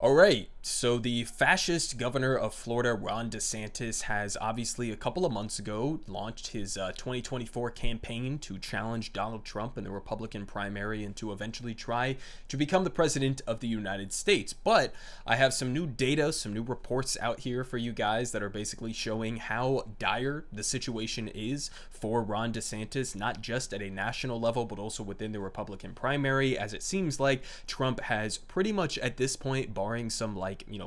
All right, so the fascist governor of Florida, Ron DeSantis, has obviously a couple of months ago launched his 2024 campaign to challenge Donald Trump in the Republican primary and to eventually try to become the president of the United States. But I have some new data, some new reports out here for you guys that are basically showing how dire the situation is for Ron DeSantis, not just at a national level, but also within the Republican primary, as it seems like Trump has pretty much at this point, barring some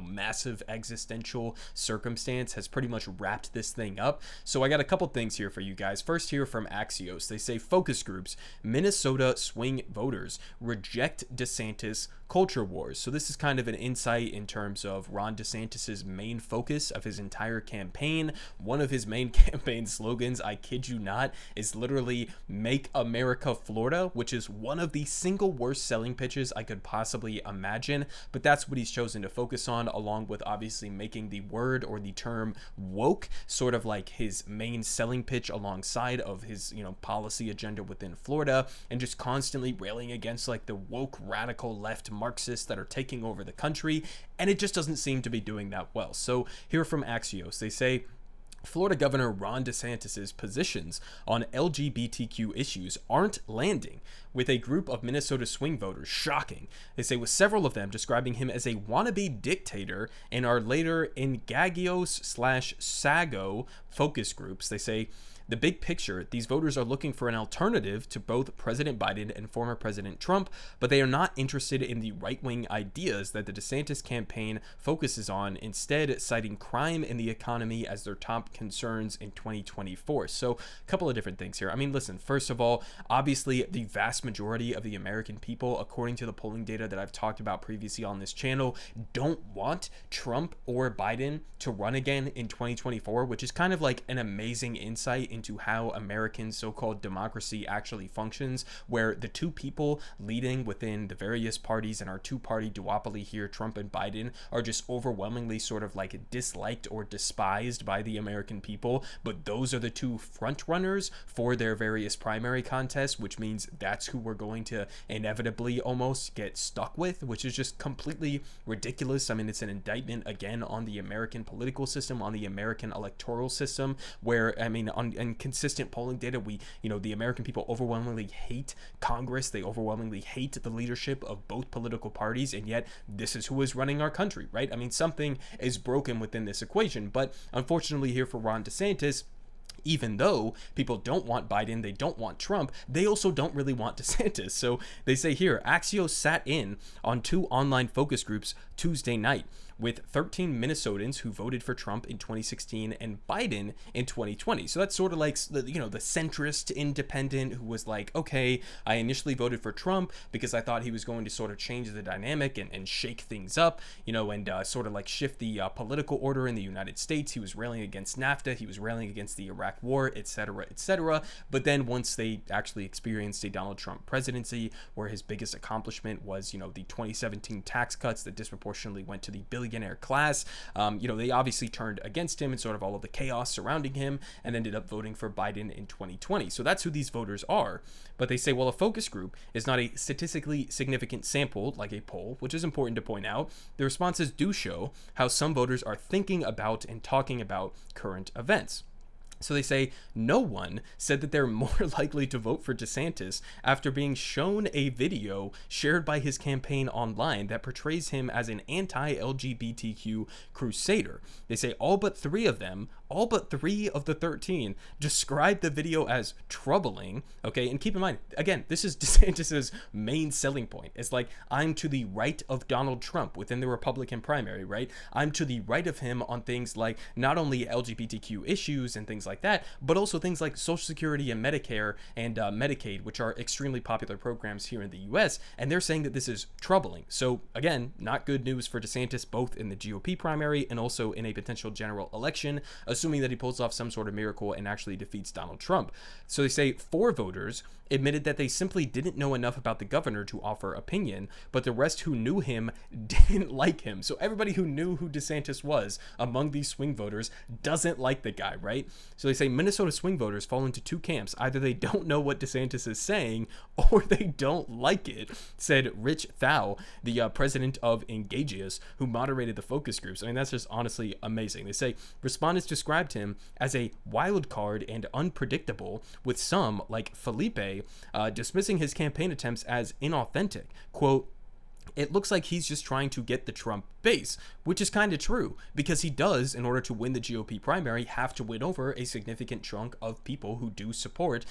massive existential circumstance, has pretty much wrapped this thing up. So I got a couple things here for you guys. First, here from Axios, they say focus groups, Minnesota swing voters reject DeSantis culture wars. So this is kind of an insight in terms of Ron DeSantis's main focus of his entire campaign. One of his main campaign slogans, I kid you not, is literally "Make America Florida," which is one of the single worst selling pitches I could possibly imagine. But that's what he's chosen to focus on, along with obviously making the word or the term woke sort of like his main selling pitch alongside of his, policy agenda within Florida, and just constantly railing against like the woke radical left Marxists that are taking over the country. And it just doesn't seem to be doing that well. So here from Axios, they say Florida Governor Ron DeSantis' positions on LGBTQ issues aren't landing with a group of Minnesota swing voters. Shocking. They say, with several of them describing him as a wannabe dictator in our later Engagios/Sago focus groups. They say, the big picture, these voters are looking for an alternative to both President Biden and former President Trump, but they are not interested in the right-wing ideas that the DeSantis campaign focuses on, instead citing crime and the economy as their top concerns in 2024. So a couple of different things here. I mean, listen, first of all, obviously the vast majority of the American people, according to the polling data that I've talked about previously on this channel, don't want Trump or Biden to run again in 2024, which is kind of like an amazing insight into how American so-called democracy actually functions, where the two people leading within the various parties in our two-party duopoly here, Trump and Biden, are just overwhelmingly sort of like disliked or despised by the American people, but those are the two front runners for their various primary contests, which means that's who we're going to inevitably almost get stuck with, which is just completely ridiculous. I mean, it's an indictment again on the American political system, on the American electoral system, where, I mean, on consistent polling data, the American people overwhelmingly hate Congress. They overwhelmingly hate the leadership of both political parties, and yet this is who is running our country, right? I mean, something is broken within this equation. But unfortunately here for Ron DeSantis, even though people don't want Biden, they don't want Trump, they also don't really want DeSantis. So they say here, Axios sat in on 2 online focus groups Tuesday night with 13 Minnesotans who voted for Trump in 2016 and Biden in 2020. So that's sort of like the centrist independent who was like, okay, I initially voted for Trump because I thought he was going to sort of change the dynamic and shake things up, and sort of like shift the political order in the United States. He was railing against NAFTA. He was railing against the Iraq War, etc., etc. But then once they actually experienced a Donald Trump presidency, where his biggest accomplishment was, the 2017 tax cuts that disproportionately went to the billionaire class, they obviously turned against him and sort of all of the chaos surrounding him, and ended up voting for Biden in 2020. So that's who these voters are. But they say, well, a focus group is not a statistically significant sample like a poll, which is important to point out. The responses do show how some voters are thinking about and talking about current events. So they say no one said that they're more likely to vote for DeSantis after being shown a video shared by his campaign online that portrays him as an anti-LGBTQ crusader. They say all but 3 of them, all but 3 of the 13, described the video as troubling. Okay, and keep in mind, again, this is DeSantis's main selling point. It's like, I'm to the right of Donald Trump within the Republican primary, right? I'm to the right of him on things like not only LGBTQ issues and things like that, but also things like Social Security and Medicare and Medicaid, which are extremely popular programs here in the US, and they're saying that this is troubling. So again, not good news for DeSantis, both in the GOP primary and also in a potential general election, assuming that he pulls off some sort of miracle and actually defeats Donald Trump. So they say 4 voters admitted that they simply didn't know enough about the governor to offer opinion, but the rest who knew him didn't like him. So everybody who knew who DeSantis was among these swing voters doesn't like the guy, right? So they say Minnesota swing voters fall into two camps. Either they don't know what DeSantis is saying or they don't like it, said Rich Thau, the president of Engagius, who moderated the focus groups. I mean, that's just honestly amazing. They say respondents described him as a wild card and unpredictable, with some, like Felipe, dismissing his campaign attempts as inauthentic. Quote, "It looks like he's just trying to get the Trump base," which is kind of true, because he does, in order to win the GOP primary, have to win over a significant chunk of people who do support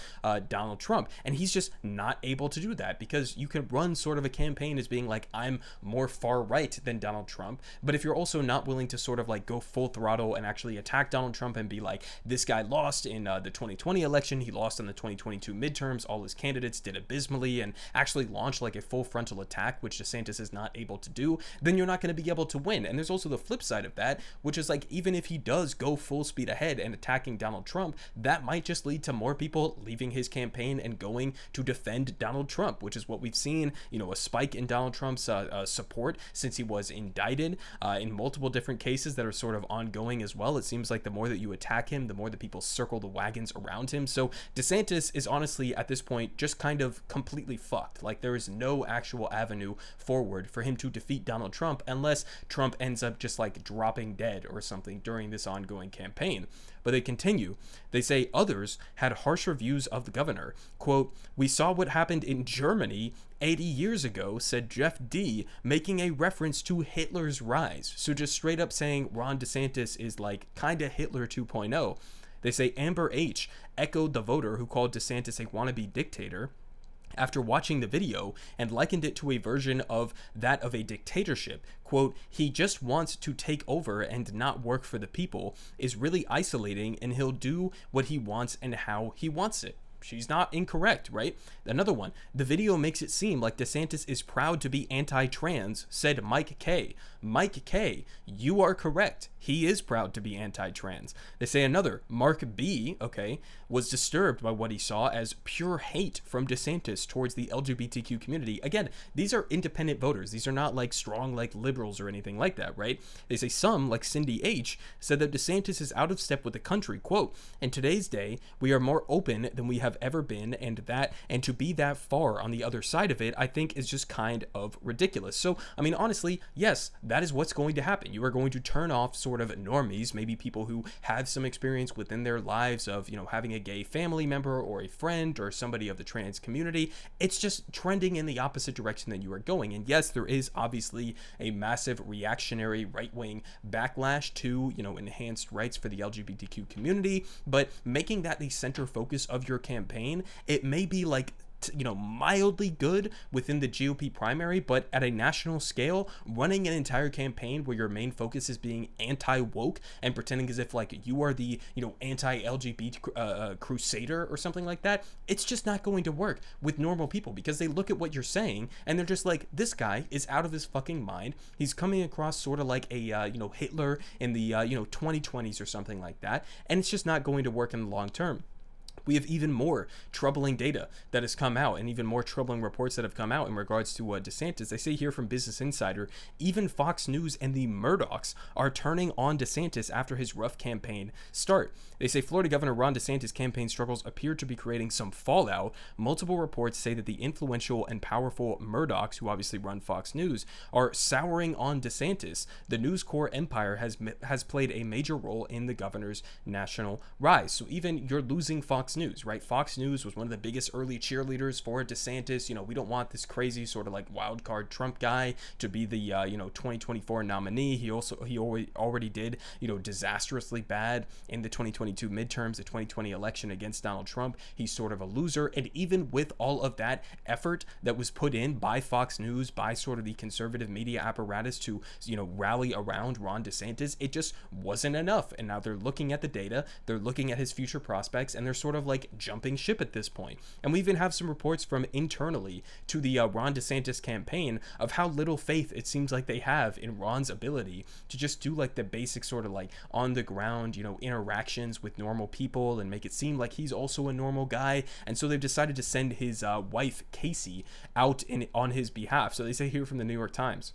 Donald Trump. And he's just not able to do that, because you can run sort of a campaign as being like, I'm more far right than Donald Trump. But if you're also not willing to sort of like go full throttle and actually attack Donald Trump and be like, this guy lost in the 2020 election, he lost in the 2022 midterms, all his candidates did abysmally, and actually launch like a full frontal attack, which DeSantis is not able to do, then you're not going to be able to win. And there's also the flip side of that, which is like, even if he does go full speed ahead and attacking Donald Trump, that might just lead to more people leaving his campaign and going to defend Donald Trump, which is what we've seen, a spike in Donald Trump's support since he was indicted in multiple different cases that are sort of ongoing as well. It seems like the more that you attack him, the more that people circle the wagons around him. So DeSantis is honestly at this point just kind of completely fucked. Like, there is no actual avenue forward for him to defeat Donald Trump unless Trump ends up just like dropping dead or something during this ongoing campaign. But they continue. They say others had harsh reviews of the governor. Quote, "We saw what happened in Germany 80 years ago," said Jeff D., making a reference to Hitler's rise. So just straight up saying Ron DeSantis is like kind of Hitler 2.0. They say Amber H. echoed the voter who called DeSantis a wannabe dictator after watching the video and likened it to a version of that of a dictatorship. Quote, "He just wants to take over and not work for the people, is really isolating, and he'll do what he wants and how he wants it." She's not incorrect, right? Another one, "The video makes it seem like DeSantis is proud to be anti-trans," said Mike K. Mike K, you are correct. He is proud to be anti-trans. They say another, Mark B, was disturbed by what he saw as pure hate from DeSantis towards the LGBTQ community. Again, these are independent voters. These are not like strong like liberals or anything like that, right? They say some, like Cindy H, said that DeSantis is out of step with the country. Quote, "In today's day, we are more open than we have ever been, and to be that far on the other side of it, I think is just kind of ridiculous." So, I mean, honestly, yes, that is what's going to happen. You are going to turn off sort of normies, maybe people who have some experience within their lives of, having a gay family member or a friend or somebody of the trans community. It's just trending in the opposite direction that you are going. And yes, there is obviously a massive reactionary right-wing backlash to, enhanced rights for the LGBTQ community, but making that the center focus of your campaign, it may be like mildly good within the GOP primary, but at a national scale, running an entire campaign where your main focus is being anti-woke and pretending as if like you are the anti-LGBT crusader or something like that, it's just not going to work with normal people, because they look at what you're saying and they're just like, this guy is out of his fucking mind. He's coming across sort of like a Hitler in the 2020s or something like that, and it's just not going to work in the long term. We have even more troubling data that has come out, and even more troubling reports that have come out in regards to DeSantis. They say here from Business Insider, even Fox News and the Murdochs are turning on DeSantis after his rough campaign start. They say Florida Governor Ron DeSantis' campaign struggles appear to be creating some fallout. Multiple reports say that the influential and powerful Murdochs, who obviously run Fox News, are souring on DeSantis. The News Corps empire has played a major role in the governor's national rise. So even you're losing Fox News, right? Fox News was one of the biggest early cheerleaders for DeSantis. We don't want this crazy sort of like wild card Trump guy to be the 2024 nominee. He already did disastrously bad in the 2022 midterms, the 2020 election against Donald Trump. He's sort of a loser. And even with all of that effort that was put in by Fox News, by sort of the conservative media apparatus to rally around Ron DeSantis, it just wasn't enough. And now they're looking at the data, they're looking at his future prospects, and they're sort of of like jumping ship at this point. And we even have some reports from internally to the Ron DeSantis campaign of how little faith it seems like they have in Ron's ability to just do like the basic sort of like on the ground, you know, interactions with normal people and make it seem like he's also a normal guy. And so they've decided to send his wife Casey out on his behalf. So they say here from the New York Times,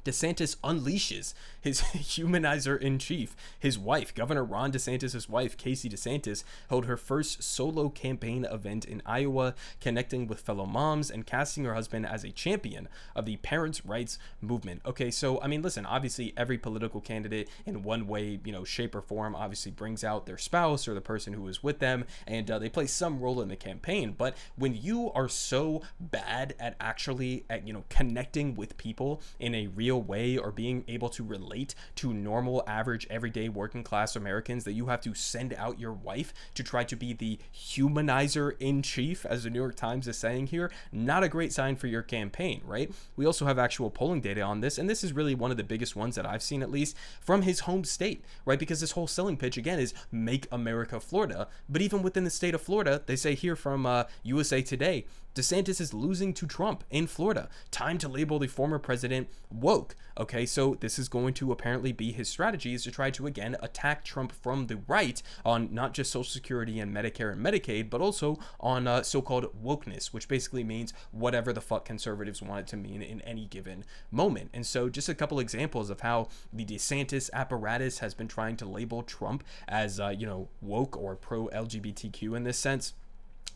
DeSantis unleashes his humanizer in chief. His wife, Governor Ron DeSantis' wife, Casey DeSantis, held her first solo campaign event in Iowa, connecting with fellow moms and casting her husband as a champion of the parents' rights movement. Okay, so, I mean, listen, obviously every political candidate in one way, you know, shape or form obviously brings out their spouse or the person who is with them, and they play some role in the campaign. But when you are so bad at actually, you know, connecting with people in a real way or being able to relate to normal, average, everyday working class Americans, that you have to send out your wife to try to be the humanizer in chief, as the New York Times is saying here, not a great sign for your campaign, right? We also have actual polling data on this, and this is really one of the biggest ones that I've seen, at least from his home state, right? Because this whole selling pitch again is make America Florida. But even within the state of Florida, they say here from USA Today, DeSantis is losing to Trump in Florida. Time to label the former president woke. Okay, so this is going to apparently be his strategy, is to try to, again, attack Trump from the right on not just Social Security and Medicare and Medicaid, but also on so-called wokeness, which basically means whatever the fuck conservatives want it to mean in any given moment. And so just a couple examples of how the DeSantis apparatus has been trying to label Trump as, you know, woke or pro-LGBTQ in this sense.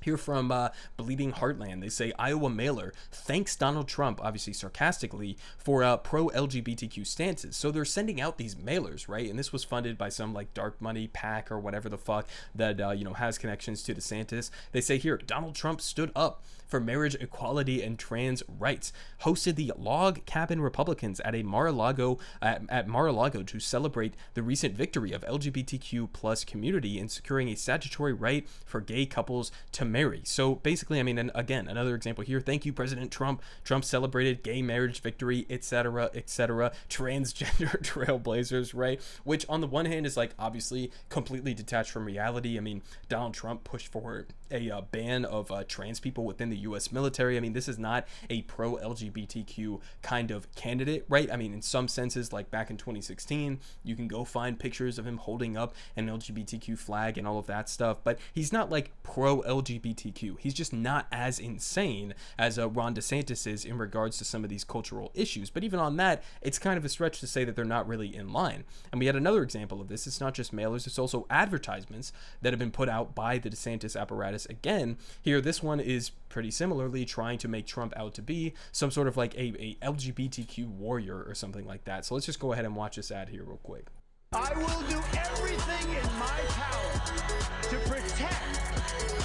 Here from Bleeding Heartland, they say Iowa mailer thanks Donald Trump, obviously sarcastically, for pro-LGBTQ stances. So they're sending out these mailers, right? And this was funded by some like dark money PAC or whatever the fuck that, you know, has connections to DeSantis. They say here, Donald Trump stood up for marriage equality and trans rights, hosted the Log Cabin Republicans at Mar-a-Lago to celebrate the recent victory of LGBTQ plus community in securing a statutory right for gay couples to marry. So basically, I mean, and again, another example here, thank you, President Trump. Trump celebrated gay marriage victory, etc., etc., transgender trailblazers, right? Which on the one hand is like obviously completely detached from reality. I mean, Donald Trump pushed for a ban of trans people within the U.S. military. I mean, this is not a pro-LGBTQ kind of candidate, right? I mean, in some senses, like back in 2016, you can go find pictures of him holding up an LGBTQ flag and all of that stuff, but he's not like pro-LGBTQ. He's just not as insane as Ron DeSantis is in regards to some of these cultural issues. But even on that, it's kind of a stretch to say that they're not really in line. And we had another example of this. It's not just mailers, it's also advertisements that have been put out by the DeSantis apparatus. Again, here, this one is pretty similarly trying to make Trump out to be some sort of like a LGBTQ warrior or something like that. So let's just go ahead and watch this ad here real quick. I will do everything in my power to protect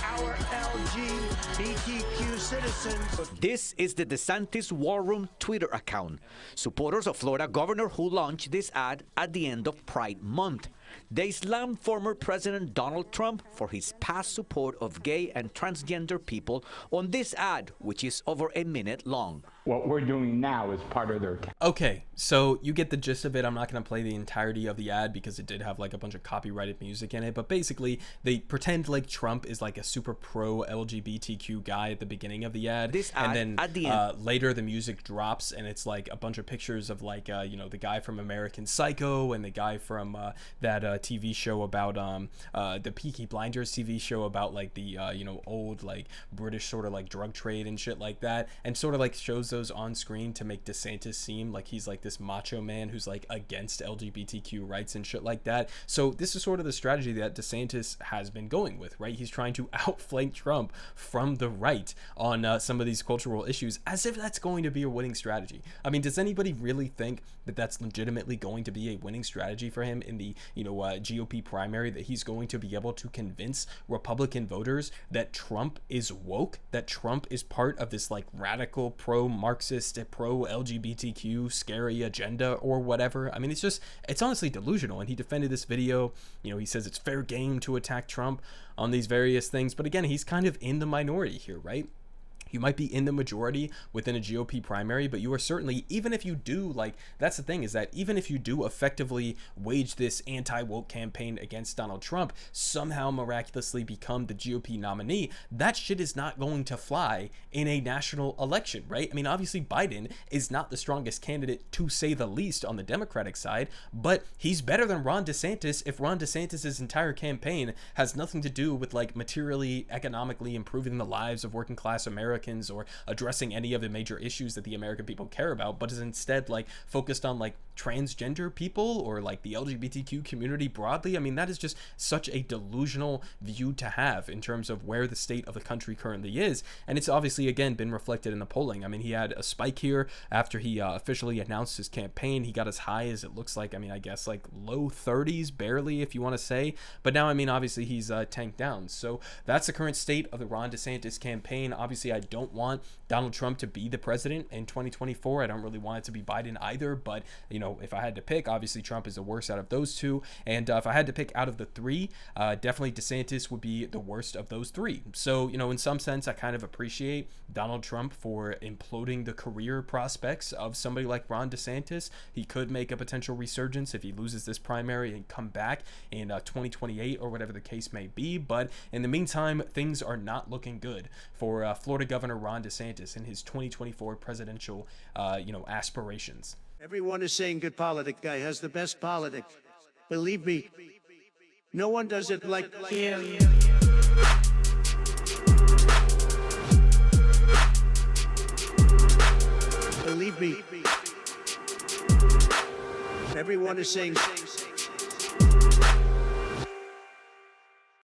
our LGBTQ citizens. This is the DeSantis War Room Twitter account, supporters of Florida governor who launched this ad at the end of Pride Month. They slammed former President Donald Trump for his past support of gay and transgender people on this ad, which is over a minute long. What we're doing now is part of their... Okay, so you get the gist of it. I'm not going to play the entirety of the ad because it did have like a bunch of copyrighted music in it, but basically they pretend like Trump is like a super pro LGBTQ guy at the beginning of the ad, this ad and then at the end, later the music drops and it's like a bunch of pictures of like you know, the guy from American Psycho and the guy from that TV show about the Peaky Blinders TV show about like the you know, old like British sort of like drug trade and shit like that, and sort of like shows those on screen to make DeSantis seem like he's like this macho man who's like against LGBTQ rights and shit like that. So this is sort of the strategy that DeSantis has been going with, right? He's trying to outflank Trump from the right on some of these cultural issues, as if that's going to be a winning strategy. I mean, does anybody really think that that's legitimately going to be a winning strategy for him in the, you know, GOP primary, that he's going to be able to convince Republican voters that Trump is woke, that Trump is part of this like radical pro-Marxist, pro-LGBTQ scary agenda or whatever? I mean, it's honestly delusional. And he defended this video. You know, he says it's fair game to attack Trump on these various things, but again, he's kind of in the minority here, right? You might be in the majority within a GOP primary, but you are certainly, even if you do, like, that's the thing, is that even if you do effectively wage this anti-woke campaign against Donald Trump, somehow miraculously become the GOP nominee, that shit is not going to fly in a national election, right? I mean, obviously Biden is not the strongest candidate, to say the least, on the Democratic side, but he's better than Ron DeSantis if Ron DeSantis' entire campaign has nothing to do with, like, materially, economically improving the lives of working class Americans or addressing any of the major issues that the American people care about, but is instead, like, focused on, like, transgender people or, like, the LGBTQ community broadly. I mean, that is just such a delusional view to have in terms of where the state of the country currently is, and it's obviously, again, been reflected in the polling. I mean, he had a spike here after he officially announced his campaign. He got as high as, it looks like, I mean, I guess, like, low 30s, barely, if you want to say, but now, I mean, obviously he's tanked down. So that's the current state of the Ron DeSantis campaign. Obviously, I don't want Donald Trump to be the president in 2024. I don't really want it to be Biden either, but, you know, if I had to pick, obviously Trump is the worst out of those two, and if I had to pick out of the three, definitely DeSantis would be the worst of those three. So, you know, in some sense, I kind of appreciate Donald Trump for imploding the career prospects of somebody like Ron DeSantis. He could make a potential resurgence if he loses this primary and come back in 2028 or whatever the case may be, but in the meantime, things are not looking good for Florida Governor Ron DeSantis and his 2024 presidential, aspirations. Everyone is saying GoodPoliticGuy has the best politics. Believe me, no one does it like him. Believe me, everyone is saying